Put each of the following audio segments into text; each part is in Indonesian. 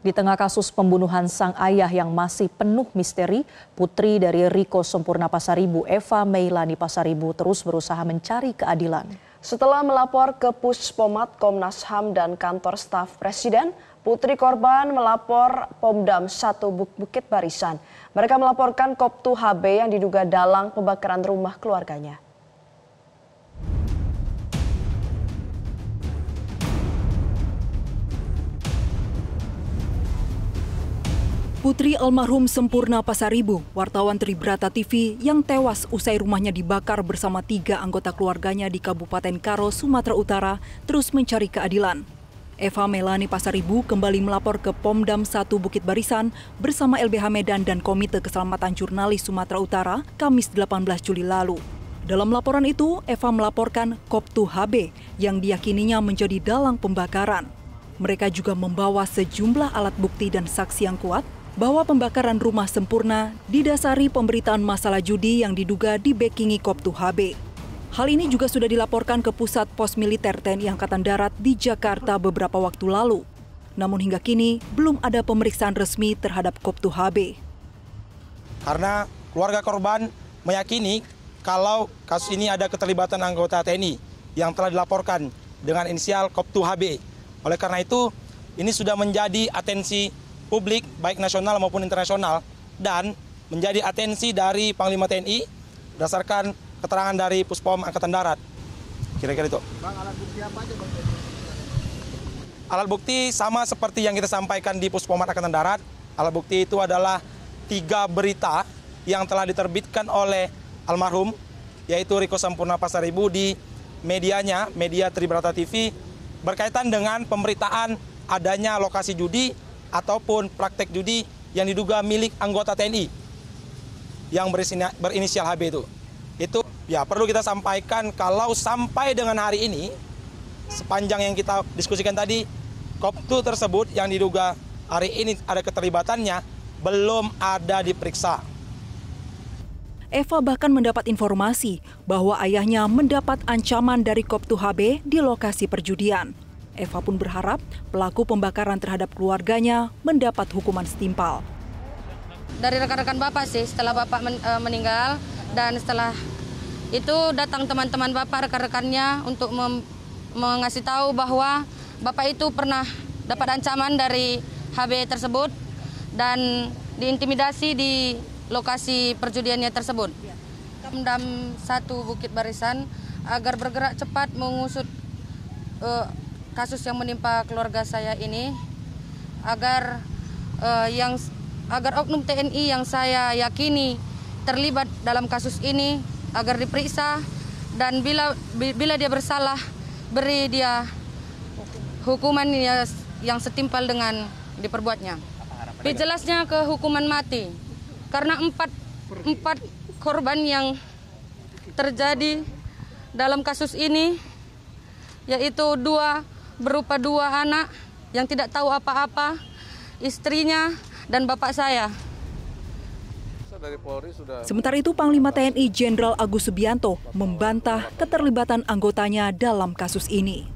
Di tengah kasus pembunuhan sang ayah yang masih penuh misteri, putri dari Riko Sempurna Pasaribu, Eva Meilani Pasaribu, terus berusaha mencari keadilan. Setelah melapor ke Puspomat, Komnas HAM, dan kantor staf Presiden, putri korban melapor Pomdam 1 Bukit Barisan. Mereka melaporkan Koptu HB yang diduga dalang pembakaran rumah keluarganya. Putri almarhum Sempurna Pasaribu, wartawan Tribrata TV yang tewas usai rumahnya dibakar bersama 3 anggota keluarganya di Kabupaten Karo, Sumatera Utara, terus mencari keadilan. Eva Meilani Pasaribu kembali melapor ke Pomdam 1 Bukit Barisan bersama LBH Medan dan Komite Keselamatan Jurnalis Sumatera Utara, Kamis 18 Juli lalu. Dalam laporan itu, Eva melaporkan Koptu HB yang diyakininya menjadi dalang pembakaran. Mereka juga membawa sejumlah alat bukti dan saksi yang kuat bahwa pembakaran rumah Sempurna didasari pemberitaan masalah judi yang diduga dibekingi Koptu HB. Hal ini juga sudah dilaporkan ke Pusat Pos Militer TNI Angkatan Darat di Jakarta beberapa waktu lalu. Namun hingga kini belum ada pemeriksaan resmi terhadap Koptu HB. Karena keluarga korban meyakini kalau kasus ini ada keterlibatan anggota TNI yang telah dilaporkan dengan inisial Koptu HB. Oleh karena itu, ini sudah menjadi atensi publik baik nasional maupun internasional dan menjadi atensi dari Panglima TNI berdasarkan keterangan dari Puspom Angkatan Darat. Kira-kira itu. Bang, alat bukti apa aja, Bang? Alat bukti sama seperti yang kita sampaikan di Puspom Angkatan Darat. Alat bukti itu adalah 3 berita yang telah diterbitkan oleh almarhum, yaitu Riko Sempurna Pasaribu di medianya, media Tribrata TV, berkaitan dengan pemberitaan adanya lokasi judi ataupun praktek judi yang diduga milik anggota TNI yang berinisial HB itu. Itu ya perlu kita sampaikan kalau sampai dengan hari ini, sepanjang yang kita diskusikan tadi, Koptu tersebut yang diduga hari ini ada keterlibatannya belum ada diperiksa. Eva bahkan mendapat informasi bahwa ayahnya mendapat ancaman dari Koptu HB di lokasi perjudian. Eva pun berharap pelaku pembakaran terhadap keluarganya mendapat hukuman setimpal. Dari rekan-rekan Bapak sih, setelah Bapak meninggal dan setelah itu datang teman-teman Bapak, rekan-rekannya untuk mengasih tahu bahwa Bapak itu pernah dapat ancaman dari HB tersebut dan diintimidasi di lokasi perjudiannya tersebut. Pomdam 1 Bukit Barisan agar bergerak cepat mengusut kasus yang menimpa keluarga saya ini agar oknum TNI yang saya yakini terlibat dalam kasus ini agar diperiksa dan bila dia bersalah beri dia hukuman yang setimpal dengan diperbuatnya. Jelasnya ke hukuman mati karena empat korban yang terjadi dalam kasus ini, yaitu berupa 2 anak yang tidak tahu apa-apa, istrinya dan bapak saya. Sementara itu, Panglima TNI Jenderal Agus Subianto membantah keterlibatan anggotanya dalam kasus ini.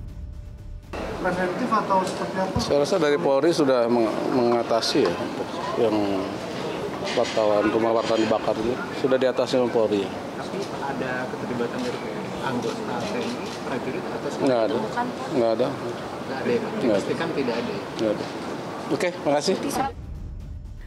Preventif atau seperti apa? Saya rasa dari Polri sudah mengatasi ya, yang rumah wartawan dibakar itu sudah diatasi oleh Polri. Tapi ada keterlibatan dari anggota TNI, prajurit atau nggak ada. Nggak ada ya, Pak? Dipastikan tidak ada ya? Nggak ada. Oke, makasih.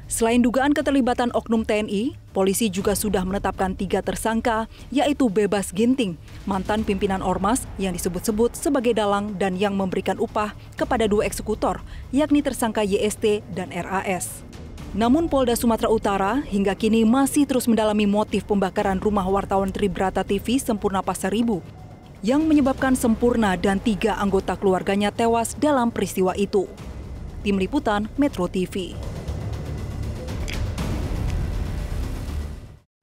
Selain dugaan keterlibatan oknum TNI, polisi juga sudah menetapkan 3 tersangka, yaitu Bebas Ginting, mantan pimpinan Ormas yang disebut-sebut sebagai dalang dan yang memberikan upah kepada 2 eksekutor, yakni tersangka YST dan RAS. Namun Polda Sumatera Utara hingga kini masih terus mendalami motif pembakaran rumah wartawan Tribrata TV Sempurna Pasaribu, yang menyebabkan Sempurna dan 3 anggota keluarganya tewas dalam peristiwa itu. Tim Liputan Metro TV.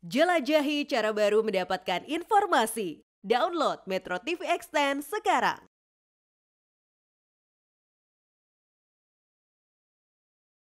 Jelajahi cara baru mendapatkan informasi. Download Metro TV Extend sekarang.